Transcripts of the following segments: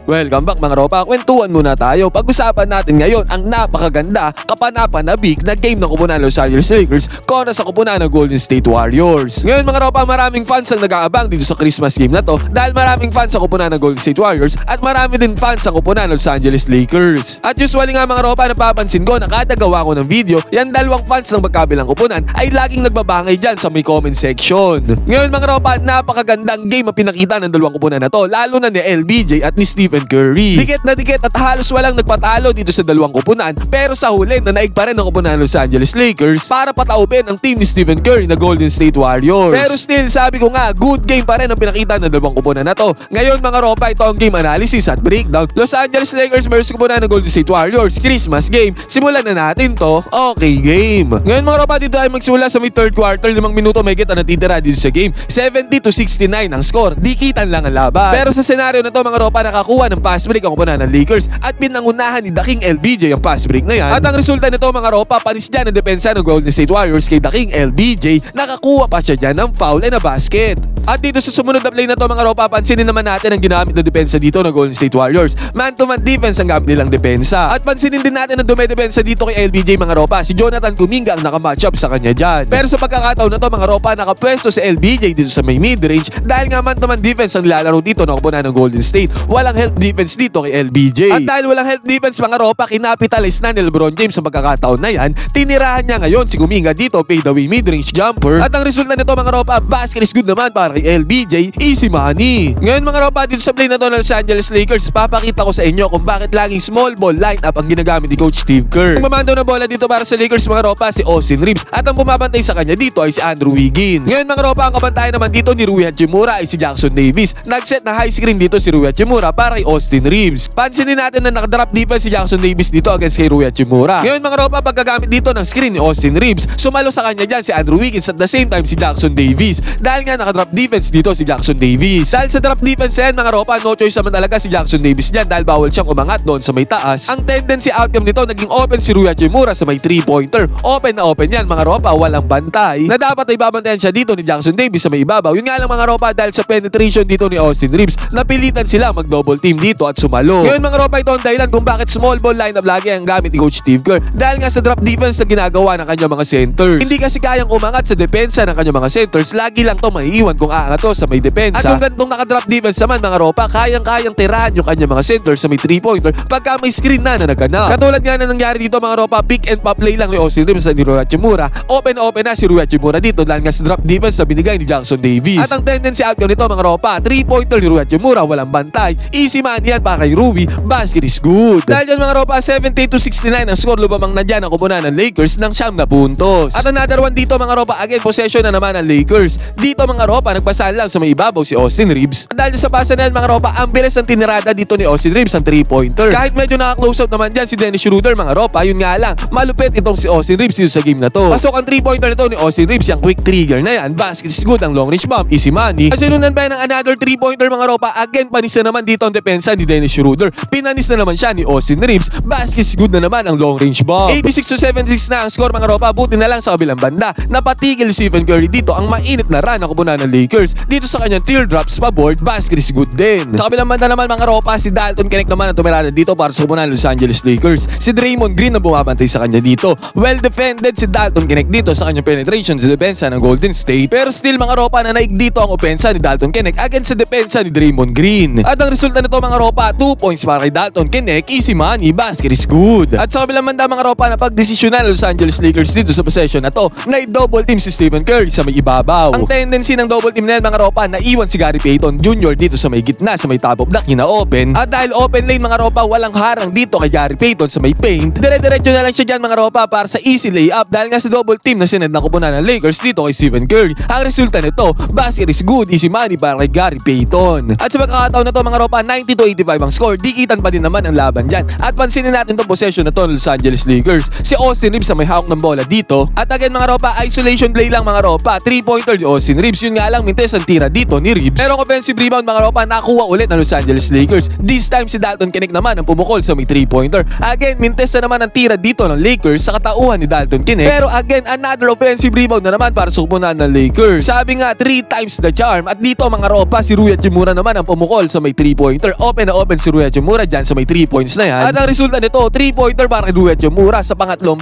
Welcome back mga ropa, kwentuhan muna tayo. Pag-usapan natin ngayon ang napakaganda, kapanapanabik na game ng kupunan ng Los Angeles Lakers kontra sa kupunan ng Golden State Warriors. Ngayon mga ropa, maraming fans ang nag-aabang dito sa Christmas game na to dahil maraming fans sa kupunan ng Golden State Warriors at marami din fans sa kupunan ng Los Angeles Lakers. At usually nga mga ropa, napapansin ko na kada gawa ko ng video, yan dalawang fans ng magkabilang kupunan ay laging nagbabangay dyan sa may comment section. Ngayon mga ropa, napakagandang game ang pinakita ng dalawang kupunan na to, lalo na ni LBJ at ni Stephen Curry. Dikit na dikit at halos walang nagpatalo dito sa dalawang kupunan, pero sa huli na naig pa rin ang kupunan ng Los Angeles Lakers para pataubin ang team ni Stephen Curry na Golden State Warriors. Pero still, sabi ko nga, good game pa rin ang pinakita ng dalawang kupunan na to. Ngayon mga ropa, ito ang game analysis at breakdown. Los Angeles Lakers versus kupunan ng Golden State Warriors, Christmas game. Simulan na natin to. Okay game. Ngayon mga ropa, dito ay magsimula sa may third quarter, 5 minuto may kita natitira dito sa game. 70-69 ang score. Dikitan lang ang laban. Pero sa senaryo na to mga ropa, nakakuha ng pass break ang kupunan ng Lakers at pinangunahan ni The King LBJ ang pass break na yan. At ang resulta nito mga ropa, panis dyan ang depensa ng Golden State Warriors kay The King LBJ. Nakakuha pa siya dyan ng foul and a basket. At dito sa sumunod na play na to mga ropa, pansinin naman natin ang ginamit na depensa dito ng Golden State Warriors. Man-to-man defense ang gamit nilang depensa. At pansinin din natin ang dumedepensa dito kay LBJ mga ropa. Si Jonathan Kuminga ang nakamatch up sa kanya dyan. Pero sa pagkakataon na to mga ropa, nakapwesto si LBJ dito sa may mid-range dahil nga man-to-man defense ang nilalaro dito ng kupunan ng Golden State. Walang help defense dito kay LBJ. At dahil walang help defense mga ropa, kinapitalize na ni LeBron James sa pagkakataon na yan. Tinirahan niya ngayon si Kuminga dito, fade away mid-range jumper. At ang resulta nito mga ropa, basket is good naman para kay LBJ, easy money. Ngayon mga ropa, dito sa play na to ng Los Angeles Lakers, papakita ko sa inyo kung bakit laging small ball lineup ang ginagamit ni Coach Steve Kerr. Ang mamando na bola dito para sa Lakers mga ropa, si Austin Reeves. At ang bumabantay sa kanya dito ay si Andrew Wiggins. Ngayon mga ropa, ang kabantayan naman dito ni Rui Hachimura ay si Jackson Davis. Nag-set na high screen dito si Rui Hachimura para kay Austin Reeves. Pansinin natin na nakadrop defense si Jackson Davis dito against kay Rui Hachimura. Ngayon mga ropa, paggagamit dito ng screen ni Austin Reeves, sumalo sa kanya dyan si Andrew Wiggins at the same time si Jackson Davis. Dahil nga nakadrop defense dito si Jackson Davis. Dahil sa drop defense yan mga ropa, no choice naman talaga si Jackson Davis dyan dahil bawal siyang umangat doon sa may taas. Ang tendency outcome nito, naging open si Rui Hachimura sa may 3-pointer. Open na open yan mga ropa, walang bantay. Na dapat ay babantayan siya dito ni Jackson Davis sa may ibabaw. Yun nga lang mga ropa, dahil sa penetration dito ni Austin Reeves, napilitan sila mag-double team dito at sumalo. Ngayon mga ropa, ito ang dahilan kung bakit small ball lineup lagi ang gamit ni Coach Steve Kerr. Dahil nga sa drop defense na ginagawa ng kanyang mga centers. Hindi kasi kayang umangat sa depensa ng kanyang mga centers. Lagi lang to maiiwan kung aangat to sa may depensa. At yung gantong nakadrop defense naman mga ropa, kayang-kayang tirahan yung kanyang mga centers sa may 3-pointer pagka may screen na naganap. Katulad nga na nangyari dito mga ropa, pick and pop play lang ni Austin Reeves sa ni Rui Hachimura. Open na si Rui Hachimura dito dahil nga sa drop defense na binigay ni Jackson Davis. At ang tendency outcome nito mga ropa, 3-pointer ni Rui Hachimura, walang bantay. Easy man yan para kay Rui, basket is good. Dahil yan mga ropa, 70-69 ang score, lubamang na dyan ang kupunan ng Lakers ng 9 na puntos. At another one dito mga ropa, again possession na naman ng Lakers. Dito mga ropa, nagpasahan lang sa may ibabaw si Austin Reeves. At dahil sa pasa na yan mga ropa, ang bilis ng tinirada dito ni Austin Reeves ang 3-pointer. Kahit medyo naka-close up naman dyan si Dennis Schroeder mga ropa, yun nga lang, malupit itong si Austin Reeves dito sa game na to. Pasok ang 3-pointer nito ni Austin Reeves, yung quick trigger na yan, basket is good, ang long range bomb, easy money. At sinunan pa ng another 3-pointer mga ropa, again panis na naman dito ang depensa ni Dennis Schroeder. Pinanis na naman siya ni Austin Reeves, basket is good na naman ang long range bomb. 86-76 na ang score mga ropa, buti na lang sa kabilang banda, napatigil si Stephen Curry dito ang mainit na run ng kupunan ng Lakers. Dito sa kanyang teardrops pa board, basket is good din. Sa kabilang banda naman mga ropa, si Dalton Knecht naman ang tumirada dito para sa kupunan ng Los Angeles Lakers. Si Draymond Green na bumabantay sa kanya dito. Well defended si Dalton Knecht dito sa kanyang penetration sa depensa ng Golden State. Pero still mga ropa, nanaig dito ang opensa ni Dalton Knecht against sa depensa ni Draymond Green. At ang resulta nito mga ropa, 2 points para kay Dalton Knecht, easy money, basket is good. At sa kabilang banda mga ropa, napagdesisyonan ng Los Angeles Lakers dito sa possession na to na i-double team si Stephen Curry sa may ibabaw. Ang tendency ng double team na yan mga ropa, naiwan si Gary Payton Jr. dito sa may gitna, sa may top of the key na open. At dahil open lane mga ropa, walang harang dito kay Gary Payton sa may paint. Dire-diretso na lang siya dyan mga ropa para sa easy layup dahil nga sa double team na sinend na kupunan ng Lakers dito kay Stephen Curry. Ang resulta nito, basket is good, easy money para kay Gary Payton. At sa pagkakataon na to mga ropa, 90-85 ang score, dikitan pa din naman ang laban dyan. At pansinin natin tong possession na to ng Los Angeles Lakers. Si Austin Reeves sa may hawak ng bola dito. At again mga ropa, isolation play lang mga ropa, 3-pointer ni Austin Reeves. Yun nga lang, mintes ang tira dito ni Reeves. Pero offensive rebound mga ropa, nakuha ulit ng Los Angeles Lakers. This time si Dalton Knecht naman ang pumukol sa may 3-pointer. Again, mintes na naman ang tira dito ng Lakers sa katauhan ni Dalton Knecht. Pero again, another offensive rebound na naman para sa kupunan ng Lakers. Sabi nga, 3 times the charm. At dito mga ropa, si Rui Hachimura naman ang pumukol sa may 3-pointer. open na open si Rui Hachimura dyan sa may 3 points na yan. At ang resulta nito, 3-pointer para kay Rui Hachimura sa pangatlong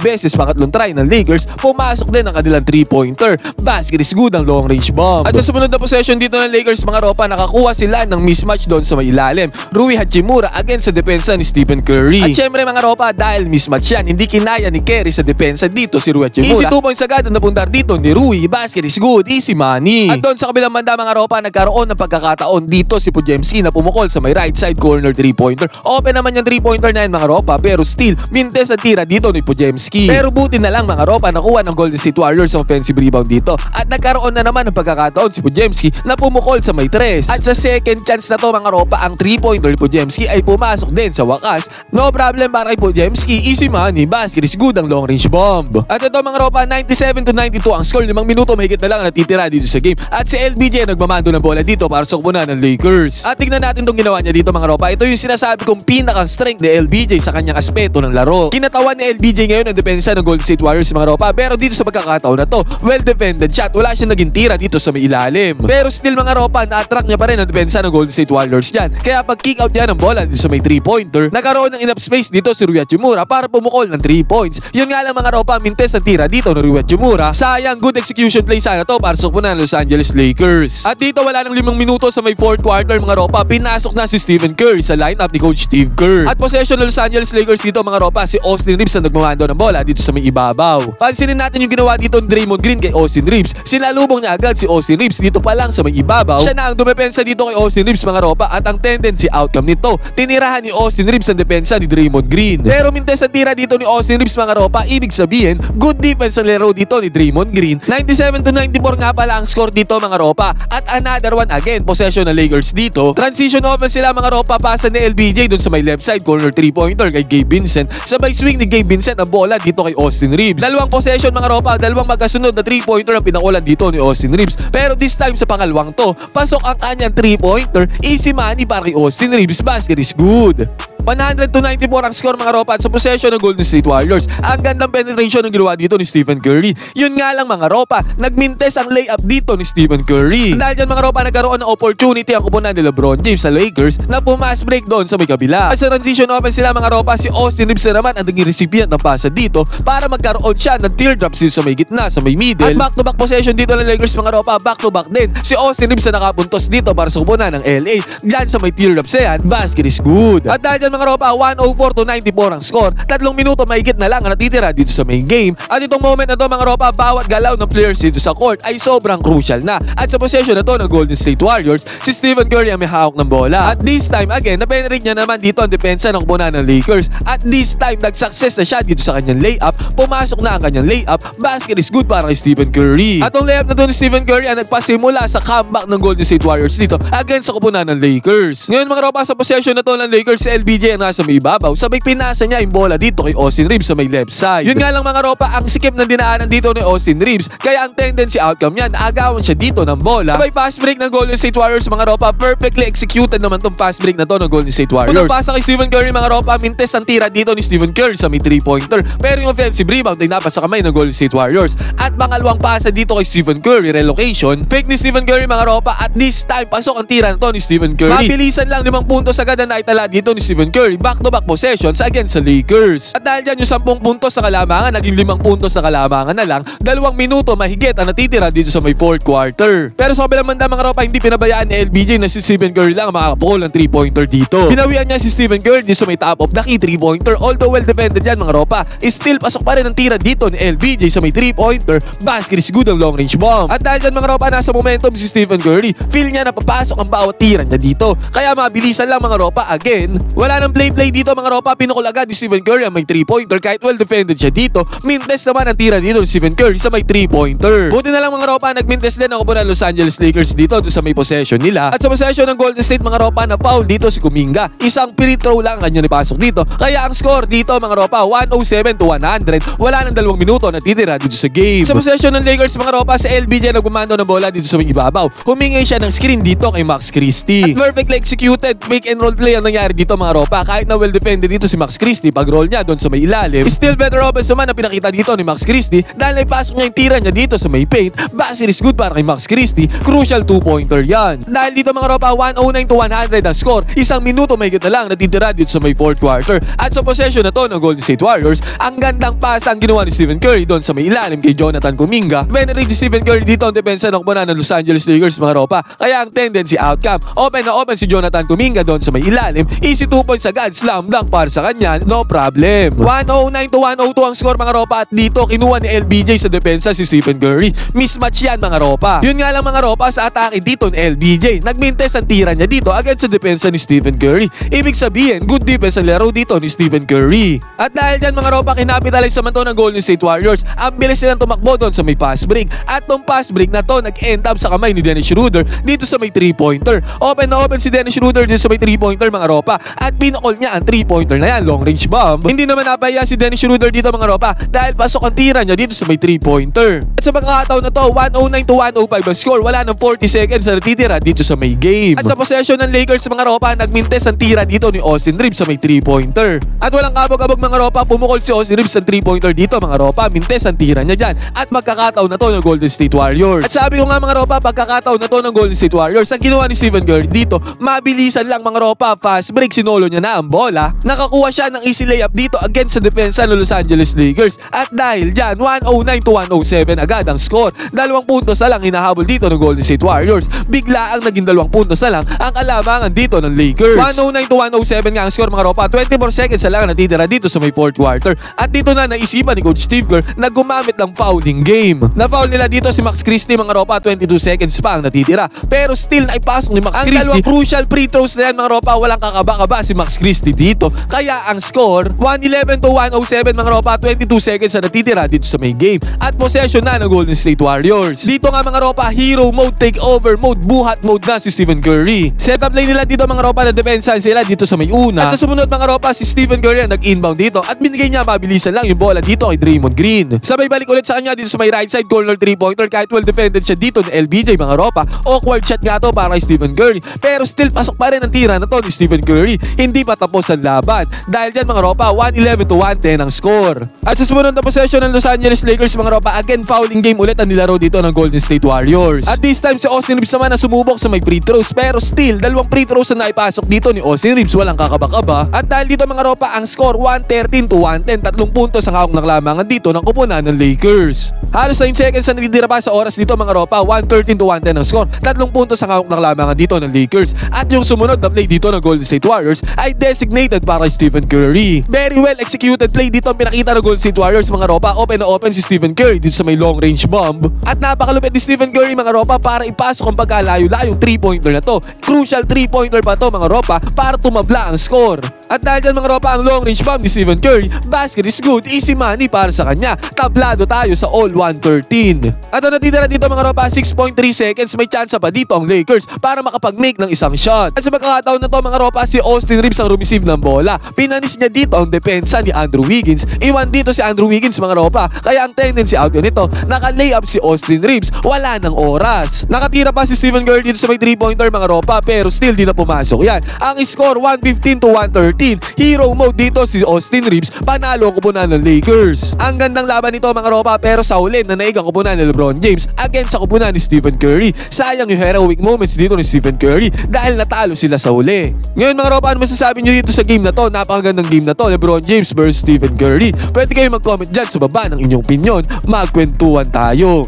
try ng Lakers. Pumasok din ang kanilang 3-pointer. Basket is good ang long range bomb. At sa sumunod na possession dito ng Lakers mga ropa, nakakuha sila ng mismatch doon sa may ilalim. Rui Hachimura against sa depensa ni Stephen Curry. At syempre mga ropa, dahil mismatch yan, hindi kinaya ni Curry sa depensa dito si Rui Hachimura. Easy 2 points agad ang napundar dito ni Rui. Basket is good, easy money. At doon sa kabilang banda mga ropa, nagkaroon ng pagkakataon dito si Podziemski na pumukol sa may right side corner 3-pointer. Open naman yung 3-pointer na yan mga ropa, pero still, mintes ang tira dito ni Podziemski. Pero buti na lang mga ropa, nakuha ng Golden State Warriors ang offensive rebound dito. At nagkaroon na naman ng pagkakataon si Podziemski na pumukol sa may 3. At sa second chance na to mga ropa, ang 3-pointer ni Podziemski ay pumasok din sa wakas. No problem para kay Podziemski, easy money, basket is good ang long range bomb. At ito mga ropa, 97-92 ang score, 5 minuto mahigit na lang ang natitira dito sa game. At si LBJ nagmamando ng bola dito para sa kupunan ng Lakers. At tignan natin itong ginawa niya dito mga ropa. Ito yung sinasabi kong pinakang strength ni LBJ sa kanyang aspeto ng laro. Kinatawan ni LBJ ngayon ang depensa ng Golden State Warriors mga ropa, pero dito sa pagkakataon na to, well defended shot, wala siyang naging tira dito sa may ilalim. Pero still mga ropa, na-attract niya pa rin ang depensa ng Golden State Warriors dyan. Kaya pag kick out niya ng bola dito sa may 3-pointer, nagkaroon ng enough space dito si Rui Hachimura para pumukol ng 3 points. Yun nga lang mga ropa, mintes ang tira dito ng Rui Hachimura. Sayang, good execution play sana to para sa kupunan ng Los Angeles Lakers. At dito wala ng 5 minuto sa may 4th quarter mga ropa, pinasok na si Stephen Curry sa lineup ni Coach Steve Kerr. At possession ng Los Angeles Lakers dito mga ropa, si Austin Reeves ang nagmamando ng bola dito sa may ibabaw. Pansinin natin yung ginawa dito ni Draymond Green kay Austin Reeves. Sinalubong niya agad si Austin Reeves dito pa lang sa may ibabaw. Siya na ang dumepensa dito kay Austin Reeves mga ropa, at ang tendency outcome nito, tinirahan ni Austin Reeves ang depensa ni Draymond Green. Pero mintes ang tira dito ni Austin Reeves mga ropa, ibig sabihin good defense ang laro dito ni Draymond Green. 97-94 nga pala ang score dito mga ropa. At another one again, possession ng Lakers dito. Transition offense sila mga ropa, pasa ni LBJ dun sa may left side corner 3-pointer kay Gabe Vincent. Sabay swing ni Gabe Vincent ang bola dito kay Austin Reeves. Dalawang possession mga ropa, dalawang magkasunod na 3-pointer ang pinakulan dito ni Austin Reeves. Pero this time sa pangalawang to, pasok ang kanyang 3-pointer, easy money para kay Austin Reeves, basket is good. 100-94 ang score mga ropa, at sa possession ng Golden State Warriors. Ang gandang penetration ng ginawa dito ni Stephen Curry. Yun nga lang mga ropa, nagmintes ang layup dito ni Stephen Curry. Dahil dyan mga ropa, nagkaroon ng opportunity ang kupunan ni LeBron James sa Lakers na pumas break doon sa may kabila. At sa transition offense sila mga ropa, si Austin Reeves na naman ang naging recipient ng pasa dito para magkaroon siya ng teardrop sa may gitna, sa may middle. At back-to-back possession dito ng Lakers mga ropa, back-to-back din. Si Austin Reeves na nakapuntos dito para sa kupunan ng LA. Dyan sa may teardrop sa yan, basket is good. At dahil dyan mga ropa, 104-94 ang score. 3 minuto mahigit na lang ang natitira dito sa main game. At itong moment na to mga ropa, bawat galaw ng players dito sa court ay sobrang crucial na. At sa possession na to ng Golden State Warriors, si Stephen Curry ang may hawak ng bola. At this time again, na-penetrate niya naman dito ang depensa ng kupunan ng Lakers. At this time, nag-success na siya dito sa kanyang layup. Pumasok na ang kanyang layup. Basket is good para kay Stephen Curry. At ang layup na to ni Stephen Curry ang nagpasimula sa comeback ng Golden State Warriors dito against sa kupunan ng Lakers. Ngayon mga ropa, sa possession na to ng Lakers, si LBJ ang nasa may ibabaw. Sabay pinasa niya yung bola dito kay Austin Reeves sa may left side. Yun nga lang mga ropa, ang sikip ng dinaanan dito ni Austin Reeves. Kaya ang tendency outcome niya, naagawan siya dito ng bola. Sabay fast break ng Golden State Warriors mga ropa. Perfectly executed naman tong fast break na to ng Golden State Warriors. Unang pasa kay Stephen Curry mga ropa, mintes ang tira dito ni Stephen Curry sa may 3-pointer. Pero yung offensive rebound ay napasa kamay ng Golden State Warriors. At pangalawang pasa dito kay Stephen Curry, relocation. Fake ni Stephen Curry mga ropa, at this time pasok ang tira na to ni Stephen Curry. Mabilisan lang, 5 puntos agad ang naitala dito ni Stephen Curry. Back-to-back possessions against sa Lakers. At dahil dyan yung 10 puntos sa kalamangan, naging 5 puntos sa kalamangan na lang. 2 minuto mahigit ang natitira dito sa may 4th quarter. Pero sa kabilang banda mga ropa, hindi pinabayaan ni LBJ na si Stephen Curry lang ang makakapukol ng 3-pointer dito. Pinawian niya si Stephen Curry dito sa may top of the key 3-pointer. Although well defended yan mga ropa, still pasok pa rin ang tira dito ni LBJ sa may 3-pointer. Basket is good ang long range bomb. At dahil dyan mga ropa, nasa momentum si Stephen Curry. Feel niya na papasok ang bawat tira niya dito. Kaya mabilisan lang mga ropa. Again, wala nang play dito mga ropa. Pinukul agad ni Stephen Curry ang may 3-pointer kahit well defended siya dito. Mintes naman ang tira dito ni Stephen Curry sa may 3-pointer. Buti na lang mga ropa, nagmintes din ang kupunan ng Los Angeles Lakers dito sa may possession nila. At sa possession ng Golden State mga ropa, na foul dito si Kuminga. Isang free throw lang ang kanya nipasok dito. Kaya ang score dito mga ropa, 107-100. Wala nang 2 minuto natitira dito sa game. Sa possession ng Lakers mga ropa, sa LBJ nagmamando ng bola dito sa may ibabaw. Humingi siya ng screen dito kay Max Christie. At perfectly executed pick and roll play ang nangyari dito mga ropa. ropa. Kahit na well defended dito si Max Christie, pag roll niya doon sa may ilalim, still better offense naman na pinakita dito ni Max Christie dahil naipasok niya yung tira niya dito sa may paint. Basir is good para kay Max Christie. Crucial 2-pointer yan. Dahil dito mga ropa, 109 to 100 ang score. Isang minuto may na lang natitira dito sa may fourth quarter. At sa possession na to ng Golden State Warriors, ang gandang pasa ang ginawa ni Stephen Curry doon sa may ilalim kay Jonathan Kuminga. Venerate si Stephen Curry dito ang depensa ng kupunan ng Los Angeles Lakers mga ropa. Kaya ang tendency outcome, open na open si Jonathan Kuminga doon sa may ilalim. Easy 2 points agad, slam dunk para sa kanya, no problem. 109 to 102 ang score mga ropa at dito kinuha ni LBJ sa depensa si Stephen Curry. Mismatch yan mga ropa. Yun nga lang mga ropa sa atake dito ni LBJ. Nagmintes ang tira niya dito against sa depensa ni Stephen Curry. Ibig sabihin, good defense ang laro dito ni Stephen Curry. At dahil dyan mga ropa, kinapitalize naman to ng Golden State Warriors. Ang bilis nilang tumakbo doon sa may pass break. At tong pass break na to, nag-end up sa kamay ni Dennis Schroeder dito sa may 3-pointer. Open na open si Dennis Schroeder dito sa may 3-pointer mga ropa. At pinakol niya ang 3-pointer na yan, long range bomb. Hindi naman napahiya si Dennis Schroeder dito mga ropa dahil pasok ang tira niya dito sa may 3-pointer. At sa pagkakataon na to, 109 to 105 ang score. Wala nang 40 seconds na natitira dito sa may game. At sa possession ng Lakers mga ropa, nagmintes ang tira dito ni Austin Reeves sa may 3-pointer. At walang kabog-kabog mga ropa, pumukol si Austin Reeves ang 3-pointer dito mga ropa. Mintes ang tira niya dyan. At magkakataon na to ng Golden State Warriors. At sabi ko nga mga ropa, pagkakataon na to ng Golden State Warriors, ang ginawa ni Stephen Curry dito, mabilisan lang mga ropa, fast break, sinolo niya na ang bola. Nakakuha siya ng easy layup dito against sa depensa ng Los Angeles Lakers. At dahil dyan, 109 to 107 agad ang score. 2 puntos na lang hinahabol dito ng Golden State Warriors. Bigla ang naging 2 puntos na lang ang kalamangan dito ng Lakers. 109 to 107 nga ang score mga ropa. 24 seconds na lang natitira dito sa may fourth quarter. At dito na naisipan ni Coach Steve Kerr na gumamit ng fouling game. Na-foul nila dito si Max Christie mga ropa. 22 seconds pa ang natitira. Pero still naipasok ni Max Christie. Ang dalawang crucial free throws na yan mga ropa. Walang kakaba-kaba si Max Christie dito. Kaya ang score 111 to 107 mga ropa. 22 seconds na natitira dito sa may game. At possession na ng Golden State Warriors. Dito nga mga ropa, hero mode, takeover mode, buhat mode na si Stephen Curry. Setup lane nila dito mga ropa na depensa sila dito sa may una. At sa sumunod mga ropa, si Stephen Curry nag-inbound dito at binigay niya mabilisan lang yung bola dito kay Draymond Green. Sabay balik ulit sa kanya dito sa may right side corner 3-pointer kahit well defended siya dito ni LBJ mga ropa. Awkward shot nga to para kay Stephen Curry. Pero still pasok pa rin ang tira na to ni Stephen Curry. Hindi pa tapos ang laban. Dahil dyan mga ropa, 111 to 110 ang score. At sa sumunod na possession ng Los Angeles Lakers mga ropa, again fouling game ulit ang nilaro dito ng Golden State Warriors. At this time si Austin Reeves naman na sumubok sa may free throws pero still 2 free throws na naipasok dito ni Austin Reeves, walang kakaba-kaba. At dahil dito mga ropa, ang score 113 to 110, 3 puntos ang hawak ng lamangan dito ng kupunan ng Lakers. Halos 9 seconds na natitira pa sa oras dito mga ropa, 113 to 110 ang score. 3 puntos ang hawak ng lamangan dito ng Lakers. At yung sumunod na play dito ng Golden State Warriors ay designated para kay Stephen Curry. Very well executed play dito ang pinakita ng Golden State Warriors mga ropa. Open na open si Stephen Curry dito sa may long range bomb. At napakalupit ni Stephen Curry mga ropa para ipasok ang pagkalayo-layong 3-pointer na to. Crucial 3-pointer pa to mga ropa para tumabla ang score. At dahil dyan mga ropa, ang long range bomb ni Stephen Curry, basket is good, easy money para sa kanya. Tablado tayo sa all 113. At ang natitira dito mga ropa, 6.3 seconds, may chance pa dito ang Lakers para makapag-make ng isang shot. At sa pagkakataon na to mga ropa, si Austin Reeves ang rumisib ng bola. Pinanis niya dito ang depensa ni Andrew Wiggins. Iwan dito si Andrew Wiggins mga ropa. Kaya ang tendency out yun nito, naka-layup si Austin Reeves. Wala ng oras. Nakatira pa si Stephen Curry dito sa may 3-pointer mga ropa pero still di na pumasok yan. Ang score 115 to 113. Hero mode dito si Austin Reeves. Panalo ang kupunan ng Lakers. Ang gandang laban nito mga ropa pero sa huli na naig ang kupunan ni LeBron James against sa kupunan ni Stephen Curry. Sayang yung heroic moments dito ni Stephen Curry dahil natalo sila sa huli. Ngayon mga ropa, ano masasabi nyo dito sa game na to? Napakagandang game na to, LeBron James versus Stephen Curry. Pwede kayo mag-comment dyan sa baba ng inyong opinion. Magkwentuhan tayo.